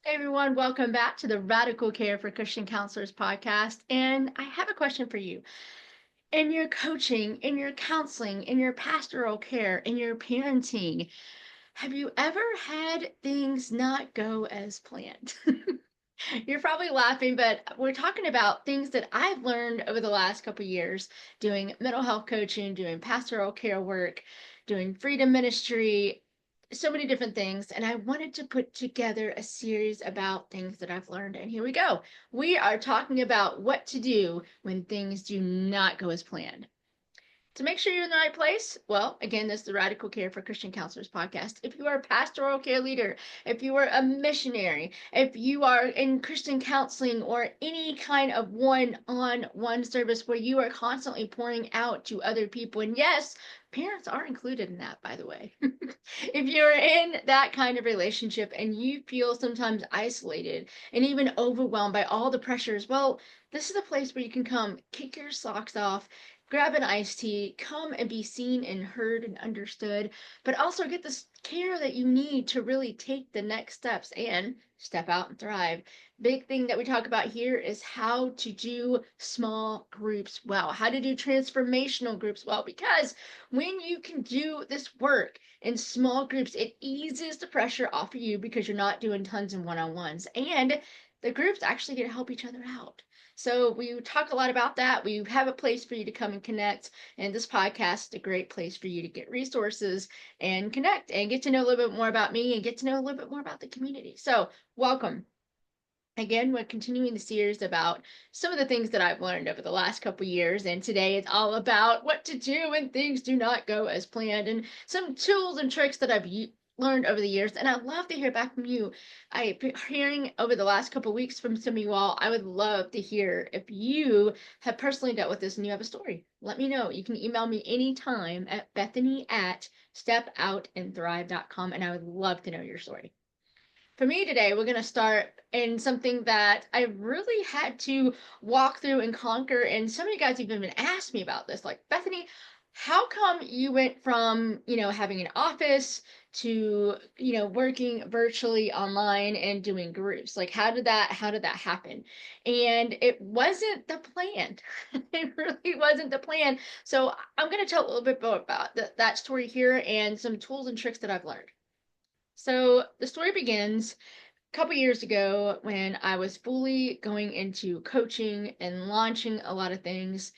Hey everyone, welcome back to the Radical Care for Christian Counselors podcast. And I have a question for you. In your coaching, in your counseling, in your pastoral care, in your parenting, have you ever had things not go as planned? You're probably laughing, but we're talking about things that I've learned over the last couple of years doing mental health coaching, doing pastoral care work, doing freedom ministry, so many different things. And I wanted to put together a series about things that I've learned. And here we go. We are talking about what to do when things do not go as planned. To make sure you're in the right place, well, again, this is the Radical Care for Christian Counselors podcast. If you are a pastoral care leader, if you are a missionary, if you are in Christian counseling or any kind of one-on-one service where you are constantly pouring out to other people, and yes, parents are included in that, by the way. If you're in that kind of relationship and you feel sometimes isolated and even overwhelmed by all the pressures, well, this is a place where you can come kick your socks off, grab an iced tea, come and be seen and heard and understood, but also get the care that you need to really take the next steps and step out and thrive. Big thing that we talk about here is how to do small groups well, how to do transformational groups well, because when you can do this work in small groups, it eases the pressure off of you because you're not doing tons of one-on-ones, and the groups actually get to help each other out. So we talk a lot about that. We have a place for you to come and connect. And this podcast is a great place for you to get resources and connect and get to know a little bit more about me and get to know a little bit more about the community. So welcome. Again, we're continuing the series about some of the things that I've learned over the last couple years. And today it's all about what to do when things do not go as planned and some tools and tricks that I've learned over the years. And I'd love to hear back from you. I've been hearing over the last couple weeks from some of you all. I would love to hear if you have personally dealt with this and you have a story. Let me know. You can email me anytime at Bethany@stepoutandthrive.com, and I would love to know your story. For me today, we're going to start in something that I really had to walk through and conquer. And some of you guys have even asked me about this, like, Bethany, how come you went from, having an office to, working virtually online and doing groups? Like, how did that happen? And it wasn't the plan. It really wasn't the plan. So I'm going to tell a little bit more about that story here and some tools and tricks that I've learned. So the story begins a couple years ago when I was fully going into coaching and launching a lot of things.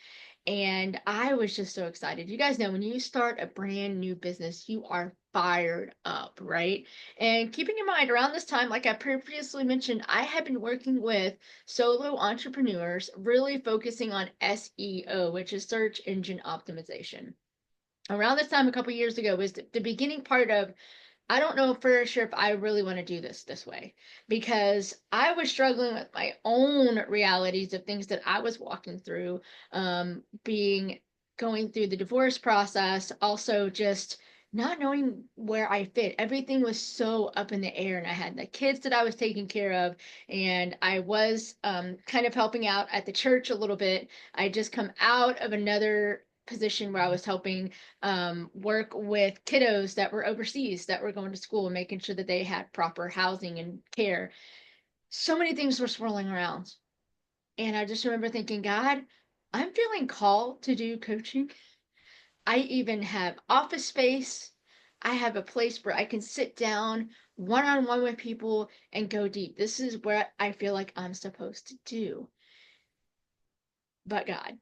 And I was just so excited. You guys know when you start a brand new business, you are fired up, right? And keeping in mind, around this time, like I previously mentioned, I had been working with solo entrepreneurs, really focusing on SEO, which is search engine optimization. Around this time, a couple years ago, was the beginning part of I don't know for sure if I really want to do this way because I was struggling with my own realities of things that I was walking through, being going through the divorce process, also just not knowing where I fit. Everything was so up in the air, and I had the kids that I was taking care of, and I was kind of helping out at the church a little bit. I just come out of another position where I was helping work with kiddos that were overseas that were going to school, making sure that they had proper housing and care. So many things were swirling around. And I just remember thinking, God, I'm feeling called to do coaching. I even have office space. I have a place where I can sit down one on one with people and go deep. This is what I feel like I'm supposed to do. But God,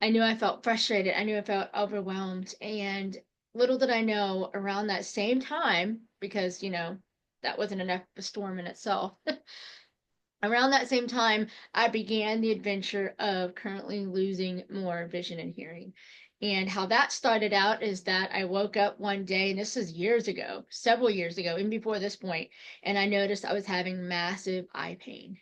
I knew I felt frustrated. I knew I felt overwhelmed. And little did I know around that same time, because, that wasn't enough of a storm in itself. Around that same time, I began the adventure of currently losing more vision and hearing. And how that started out is that I woke up one day, and this is years ago, several years ago, even before this point, and I noticed I was having massive eye pain.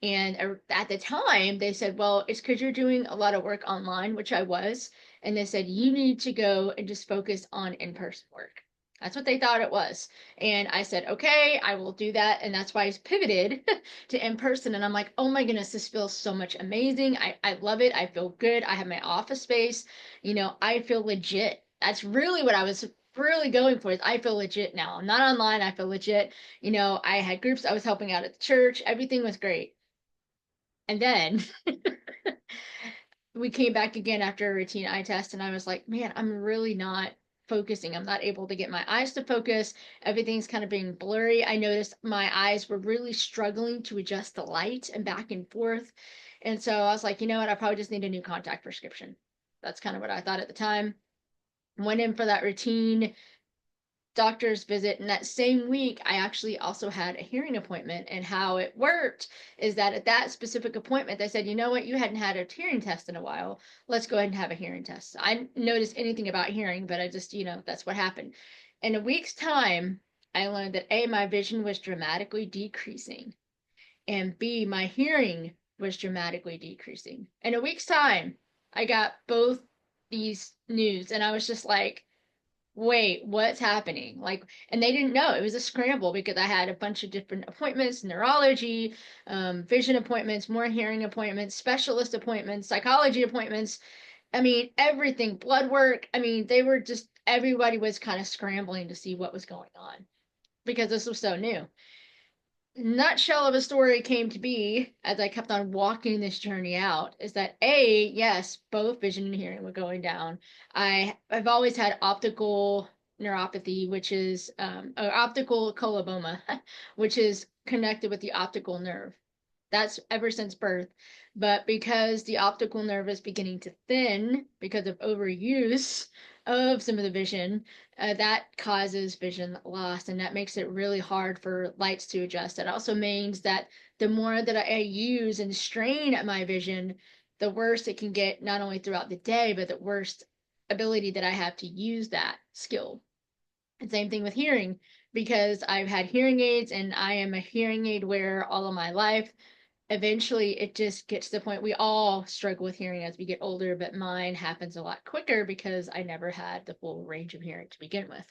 And at the time, they said, well, it's because you're doing a lot of work online, which I was. And they said, you need to go and just focus on in-person work. That's what they thought it was. And I said, okay, I will do that. And that's why I pivoted to in person. And I'm like, oh my goodness, this feels so much amazing. I love it. I feel good. I have my office space. I feel legit. That's really what I was really going for it. I feel legit now. I'm not online. I feel legit. I had groups I was helping out at the church. Everything was great. And then we came back again after a routine eye test, and I was like, man, I'm really not focusing. I'm not able to get my eyes to focus. Everything's kind of being blurry. I noticed my eyes were really struggling to adjust the light and back and forth. And so I was like, you know what? I probably just need a new contact prescription. That's kind of what I thought at the time. Went in for that routine doctor's visit, and that same week I actually also had a hearing appointment. And how it worked is that at that specific appointment they said, you know what, you hadn't had a hearing test in a while, let's go ahead and have a hearing test. I didn't notice anything about hearing, but I just, that's what happened. In a week's time, I learned that A, my vision was dramatically decreasing, and B, my hearing was dramatically decreasing. In a week's time, I got both these news, and I was just like, wait, what's happening? Like, and they didn't know. It was a scramble because I had a bunch of different appointments, neurology, vision appointments, more hearing appointments, specialist appointments, psychology appointments. I mean, everything, blood work. I mean, they were just, everybody was kind of scrambling to see what was going on because this was so new. Nutshell of a story came to be as I kept on walking this journey out is that A, yes, both vision and hearing were going down. I've always had optical neuropathy, which is or optical coloboma, which is connected with the optical nerve. That's ever since birth. But because the optical nerve is beginning to thin because of overuse of some of the vision, that causes vision loss, and that makes it really hard for lights to adjust. It also means that the more that I use and strain at my vision, the worse it can get, not only throughout the day, but the worst ability that I have to use that skill. And same thing with hearing, because I've had hearing aids and I am a hearing aid wearer all of my life. Eventually it just gets to the point we all struggle with hearing as we get older, but mine happens a lot quicker because I never had the full range of hearing to begin with.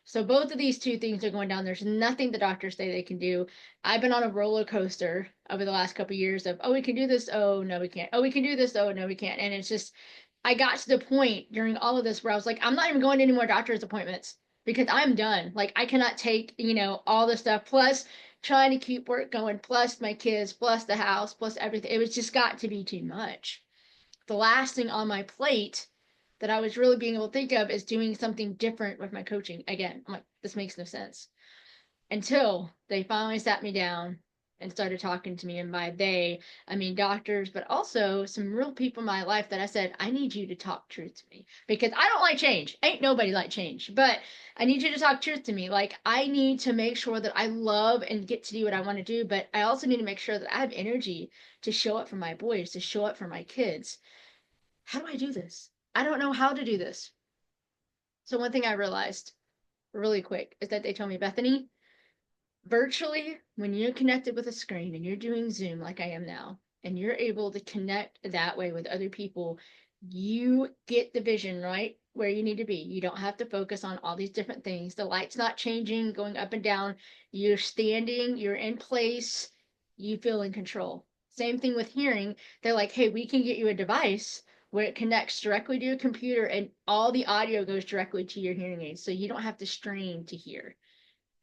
So both of these two things are going down. There's nothing the doctors say they can do. I've been on a roller coaster over the last couple of years of, oh, we can do this, oh no we can't, oh we can do this, oh no we can't. And it's just, I got to the point during all of this where I was like, I'm not even going to any more doctor's appointments because I'm done. Like, I cannot take, all the stuff plus trying to keep work going, plus my kids, plus the house, plus everything. It was just got to be too much. The last thing on my plate that I was really being able to think of is doing something different with my coaching. Again, I'm like, this makes no sense. Until they finally sat me down and started talking to me. And by they, I mean doctors, but also some real people in my life that I said, I need you to talk truth to me because I don't like change. Ain't nobody like change, but I need you to talk truth to me. Like, I need to make sure that I love and get to do what I want to do, but I also need to make sure that I have energy to show up for my boys, to show up for my kids. How do I do this? I don't know how to do this. So one thing I realized really quick is that they told me, Bethany, virtually, when you're connected with a screen and you're doing Zoom like I am now, and you're able to connect that way with other people, you get the vision right where you need to be. You don't have to focus on all these different things. The light's not changing, going up and down. You're standing, you're in place, you feel in control. Same thing with hearing. They're like, hey, we can get you a device where it connects directly to your computer and all the audio goes directly to your hearing aids. So you don't have to strain to hear.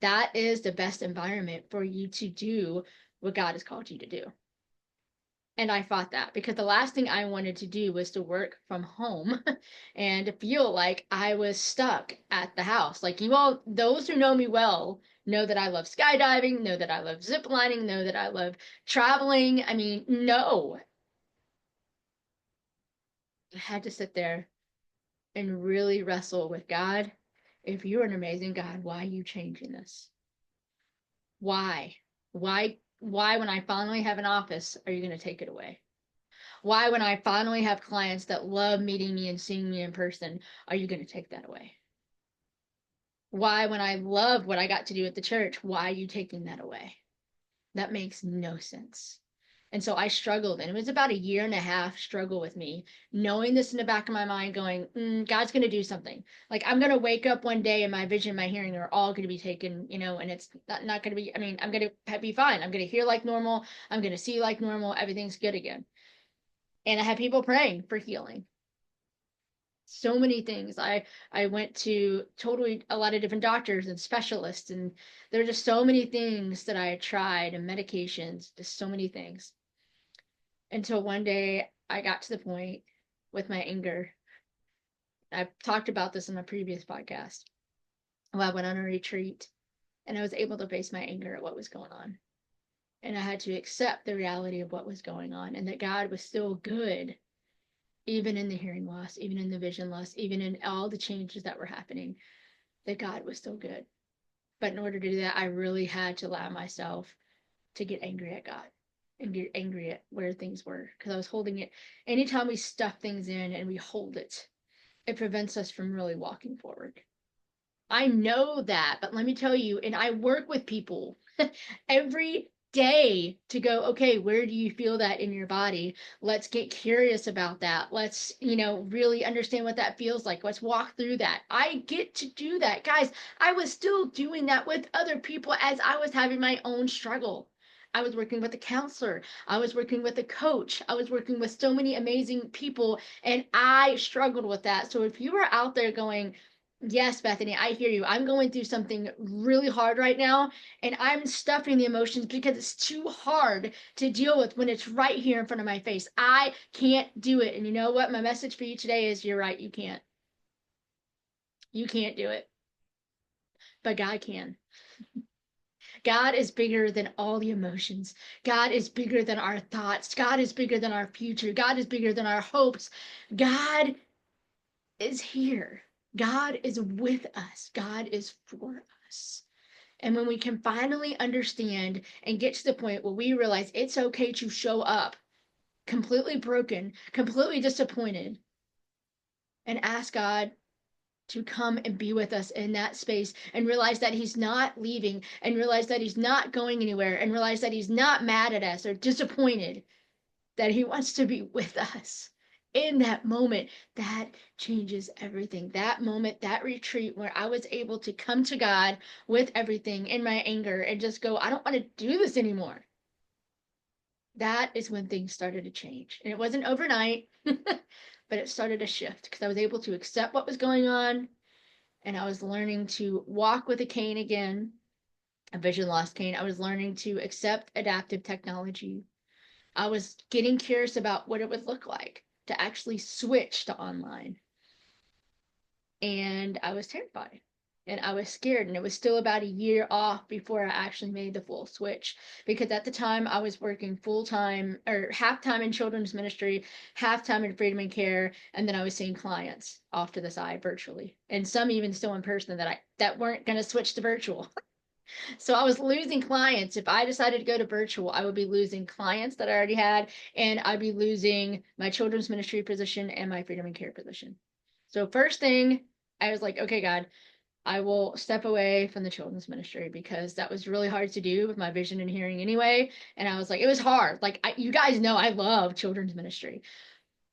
That is the best environment for you to do what God has called you to do. And I fought that because the last thing I wanted to do was to work from home and feel like I was stuck at the house. Like, you all, those who know me well, know that I love skydiving, know that I love ziplining, know that I love traveling. I mean, no, I had to sit there and really wrestle with God. If you're an amazing God, why are you changing this? Why? Why, when I finally have an office, are you going to take it away? Why, when I finally have clients that love meeting me and seeing me in person, are you going to take that away? Why, when I love what I got to do at the church, why are you taking that away? That makes no sense. And so I struggled, and it was about a year and a half struggle with me, knowing this in the back of my mind, going, God's going to do something. Like, I'm going to wake up one day and my vision, my hearing are all going to be taken, and it's not going to be, I mean, I'm going to be fine. I'm going to hear like normal. I'm going to see like normal. Everything's good again. And I had people praying for healing. So many things. I went to totally a lot of different doctors and specialists, and there were just so many things that I had tried, and medications, just so many things. Until one day I got to the point with my anger. I've talked about this in my previous podcast. Well, I went on a retreat and I was able to face my anger at what was going on. And I had to accept the reality of what was going on and that God was still good, even in the hearing loss, even in the vision loss, even in all the changes that were happening, that God was still good. But in order to do that, I really had to allow myself to get angry at God and get angry at where things were because I was holding it. Anytime we stuff things in and we hold it, it prevents us from really walking forward. I know that, but let me tell you, and I work with people every day to go, okay, where do you feel that in your body? Let's get curious about that. Let's, really understand what that feels like. Let's walk through that. I get to do that. Guys, I was still doing that with other people as I was having my own struggle. I was working with a counselor. I was working with a coach. I was working with so many amazing people, and I struggled with that. So if you are out there going, yes, Bethany, I hear you. I'm going through something really hard right now, and I'm stuffing the emotions because it's too hard to deal with when it's right here in front of my face. I can't do it. And you know what? My message for you today is you're right. You can't. You can't do it, but God can. God is bigger than all the emotions. God is bigger than our thoughts. God is bigger than our future. God is bigger than our hopes. God is here. God is with us. God is for us. And when we can finally understand and get to the point where we realize it's okay to show up completely broken, completely disappointed, and ask God to come and be with us in that space and realize that He's not leaving and realize that He's not going anywhere and realize that He's not mad at us or disappointed, that He wants to be with us. In that moment, that changes everything. That moment, that retreat where I was able to come to God with everything in my anger and just go, I don't want to do this anymore. That is when things started to change. And it wasn't overnight, but it started to shift because I was able to accept what was going on and I was learning to walk with a cane again, a vision loss cane. I was learning to accept adaptive technology. I was getting curious about what it would look like to actually switch to online. And I was terrified and I was scared. And it was still about a year off before I actually made the full switch because at the time I was working full time or half time in children's ministry, half time in freedom and care, and then I was seeing clients off to the side virtually, and some even still in person that weren't going to switch to virtual. So I was losing clients. If I decided to go to virtual, I would be losing clients that I already had, and I'd be losing my children's ministry position and my freedom and care position. So first thing, I was like, okay, God, I will step away from the children's ministry because that was really hard to do with my vision and hearing anyway. And I was like, it was hard. Like you guys know, I love children's ministry,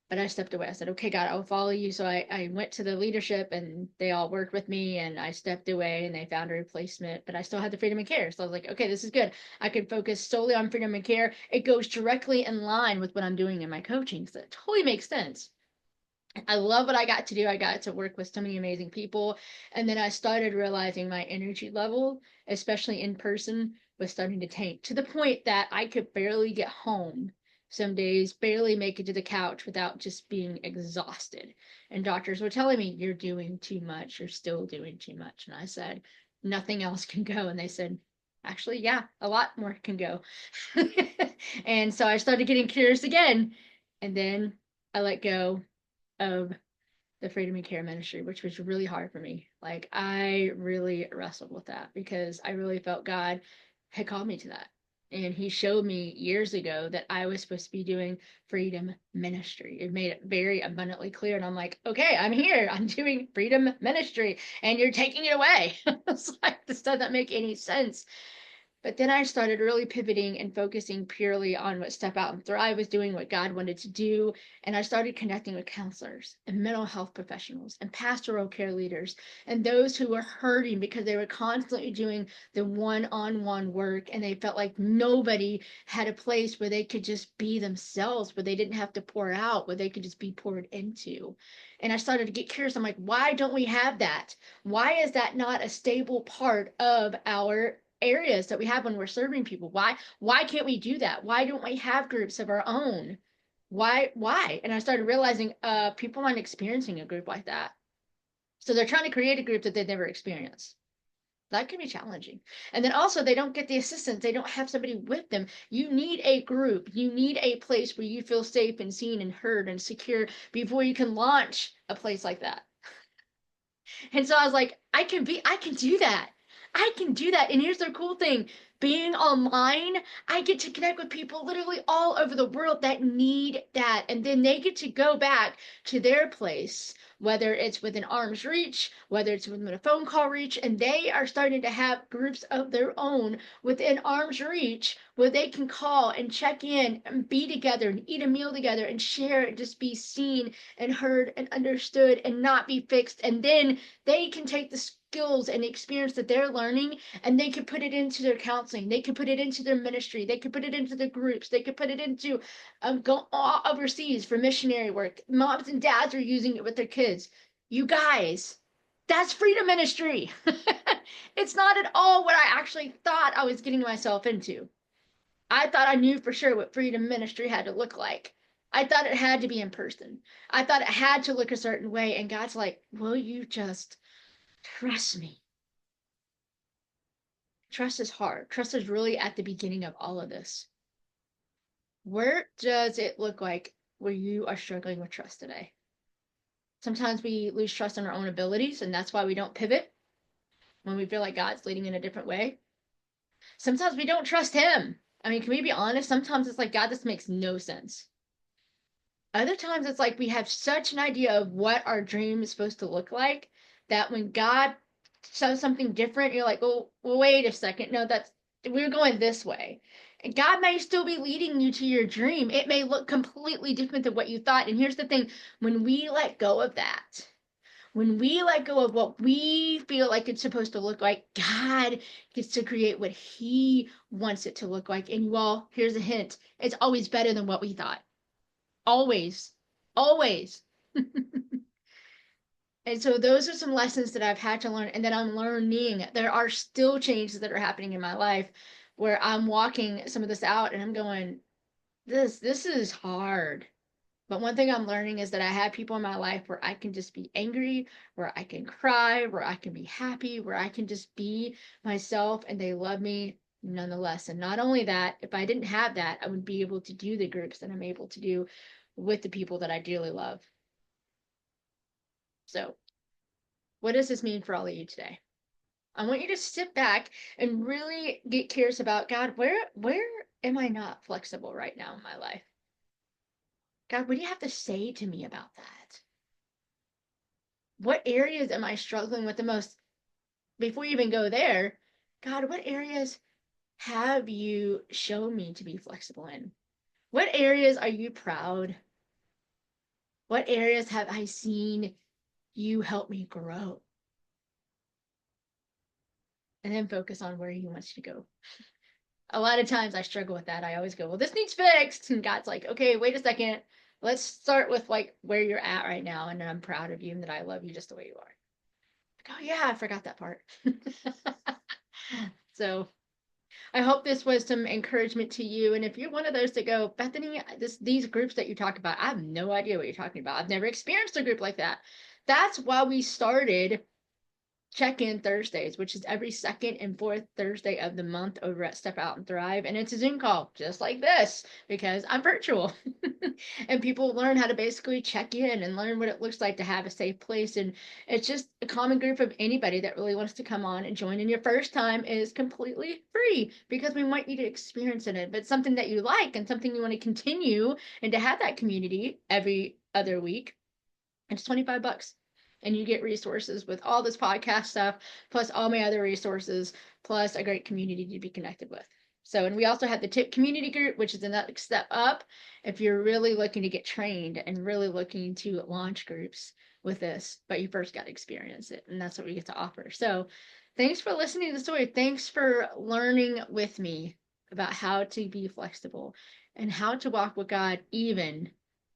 but I stepped away. I said, okay, God, I'll follow you. So I went to the leadership and they all worked with me and I stepped away and they found a replacement, but I still had the freedom and care. So I was like, okay, this is good. I could focus solely on freedom and care. It goes directly in line with what I'm doing in my coaching. So it totally makes sense. I love what I got to do. I got to work with so many amazing people. And then I started realizing my energy level, especially in person, was starting to tank to the point that I could barely get home some days, barely make it to the couch without just being exhausted. And doctors were telling me, you're doing too much. You're still doing too much. And I said, nothing else can go. And they said, actually, yeah, a lot more can go. And so I started getting curious again. And then I let go of the freedom and care ministry, which was really hard for me. Like I really wrestled with that because I really felt God had called me to that. And he showed me years ago that I was supposed to be doing freedom ministry. It made it very abundantly clear. And I'm like, okay, I'm here. I'm doing freedom ministry and you're taking it away. It's like, this doesn't make any sense. But then I started really pivoting and focusing purely on what Step Out and Thrive was doing, what God wanted to do. And I started connecting with counselors and mental health professionals and pastoral care leaders and those who were hurting because they were constantly doing the one-on-one work, and they felt like nobody had a place where they could just be themselves, where they didn't have to pour out, where they could just be poured into. And I started to get curious. I'm like, why don't we have that? Why is that not a stable part of our areas that we have when we're serving people? Why can't we do that? Why don't we have groups of our own? Why? And I started realizing people aren't experiencing a group like that. So they're trying to create a group that they've never experienced. That can be challenging. And then also they don't get the assistance. They don't have somebody with them. You need a group. You need a place where you feel safe and seen and heard and secure before you can launch a place like that. And so I was like, I can do that. I can do that. And here's the cool thing, being online, I get to connect with people literally all over the world that need that. And then they get to go back to their place, whether it's within arm's reach, whether it's within a phone call reach, and they are starting to have groups of their own within arm's reach where they can call and check in and be together and eat a meal together and share and just be seen and heard and understood and not be fixed. And then they can take the skills and experience that they're learning, and they can put it into their counseling, they can put it into their ministry, they can put it into their groups, they can put it into go overseas for missionary work. Moms and dads are using it with their kids. You guys, that's freedom ministry. It's not at all what I actually thought I was getting myself into. I thought I knew for sure what freedom ministry had to look like. I thought it had to be in person. I thought it had to look a certain way. And God's like, will you just trust me? Trust is hard. Trust is really at the beginning of all of this. Where does it look like where you are struggling with trust today? Sometimes we lose trust in our own abilities, and that's why we don't pivot when we feel like God's leading in a different way. Sometimes we don't trust Him. I mean, can we be honest? Sometimes it's like, God, this makes no sense. Other times it's like we have such an idea of what our dream is supposed to look like that when God says something different, you're like, well, wait a second. No, we're going this way. And God may still be leading you to your dream. It may look completely different than what you thought. And here's the thing, when we let go of that, when we let go of what we feel like it's supposed to look like, God gets to create what He wants it to look like. And you all, here's a hint, it's always better than what we thought. Always. Always. And so those are some lessons that I've had to learn and that I'm learning. There are still changes that are happening in my life where I'm walking some of this out and I'm going, this is hard. But one thing I'm learning is that I have people in my life where I can just be angry, where I can cry, where I can be happy, where I can just be myself and they love me nonetheless. And not only that, if I didn't have that, I wouldn't be able to do the groups that I'm able to do with the people that I dearly love. So, what does this mean for all of you today? I want you to sit back and really get curious about, God, where am I not flexible right now in my life? God, what do you have to say to me about that? What areas am I struggling with the most? Before you even go there, God, what areas have you shown me to be flexible in? What areas are you proud? What areas have I seen you help me grow? And then focus on where He wants you to go. A lot of times I struggle with that. I always go, well, this needs fixed. And God's like, okay, wait a second. Let's start with like where you're at right now. And I'm proud of you and that I love you just the way you are. Like, oh yeah, I forgot that part. So I hope this was some encouragement to you. And if you're one of those that go, Bethany, these groups that you talk about, I have no idea what you're talking about. I've never experienced a group like that. That's why we started check-in Thursdays, which is every second and fourth Thursday of the month over at Step Out and Thrive. And it's a Zoom call just like this because I'm virtual. And people learn how to basically check in and learn what it looks like to have a safe place. And it's just a common group of anybody that really wants to come on and join. And your first time is completely free because we want you to experience it. But something that you like and something you want to continue and to have that community every other week, it's $25. and you get resources with all this podcast stuff, plus all my other resources, plus a great community to be connected with. So, and we also have the tip community group, which is the next step up if you're really looking to get trained and really looking to launch groups with this, but you first got to experience it. And that's what we get to offer. So thanks for listening to the story. Thanks for learning with me about how to be flexible and how to walk with God even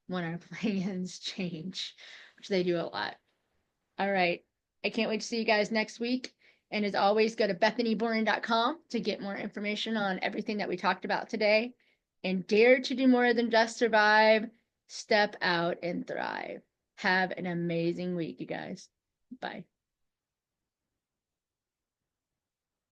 when our plans change, which they do a lot. All right. I can't wait to see you guys next week. And as always, go to bethanyboring.com to get more information on everything that we talked about today. And dare to do more than just survive. Step out and thrive. Have an amazing week, you guys. Bye.